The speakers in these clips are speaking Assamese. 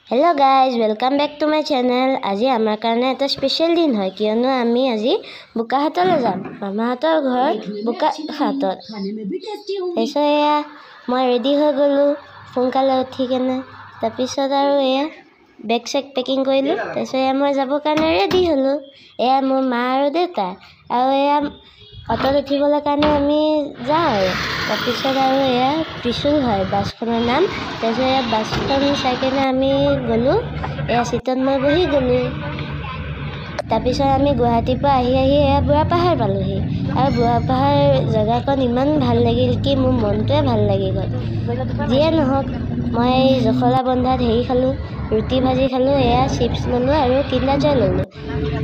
Hello guys, welcome back to my channel. আজি আমাৰ কাৰণে এটা স্পেশাল দিন হয় কিয়নো আমি আজি বোকাহাটলৈ যাম মামাহঁতৰ ঘৰ বোকাহাটত এসো এয়া মই ৰেডি হৈ গলো সোনকালে উঠি কেনে তাৰপিছত আৰু এয়া বেগ চেক পেকিং কৰিলো তাৰপিছত এয়া মই যাব কাৰণে ৰেডি হলো এয়া মোৰ মা আৰু দেউতা আৰু এয়া অটত উঠিবলৈ কাৰণে আমি যাওঁ তাৰপিছত আৰু এয়া ত্ৰিশুল হয় বাছখনৰ নাম তাৰপিছত এয়া বাছখন চাই কেনে আমি গ'লো এয়া চিটত মই বহি গ'লো তাৰপিছত আমি গুৱাহাটীৰ পৰা আহি এয়া বুঢ়াপাহাৰ পালোহি আৰু বুঢ়াপাহাৰ জেগাখন ইমান ভাল লাগিল কি মোৰ মনটোৱে ভাল লাগি গ'ল যিয়ে নহওক মই জখলা বন্ধাত হেৰি খালোঁ ৰুটি ভাজি খালোঁ এয়া চিপছ ল'লোঁ আৰু কিণ্ডাৰ জয় ল'লোঁ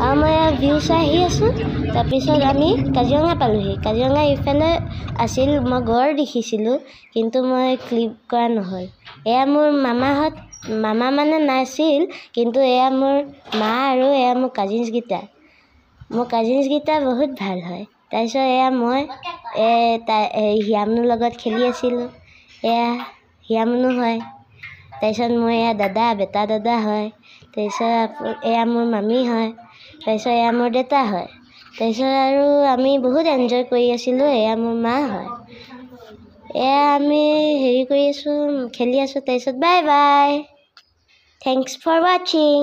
আৰু মই এয়া ভিউ চাই আহি আছোঁ তাৰপিছত আমি কাজিৰঙা পালোহি কাজিৰঙা ইফালে আছিল মই গড় দেখিছিলোঁ কিন্তু মই ক্লিপ কৰা নহ'ল এয়া মোৰ মামা মানে নাছিল কিন্তু এয়া মোৰ মা আৰু এয়া মোৰ কাজিনছকেইটা বহুত ভাল হয় তাৰপিছত এয়া মই হিয়ামনুৰ লগত খেলি আছিলোঁ এয়া হিয়ামনু হয় তাৰপিছত মোৰ এয়া বেটা দাদা হয় তাৰপিছত এয়া মোৰ মামী হয় তাৰপিছত এয়া মোৰ দেউতা হয় তাৰপিছত আৰু আমি বহুত এনজয় কৰি আছিলোঁ এয়া মোৰ মা হয় এয়া আমি হেৰি কৰি আছোঁ খেলি আছোঁ তাৰপিছত বাই বাই থেংকছ ফৰ ৱাচিং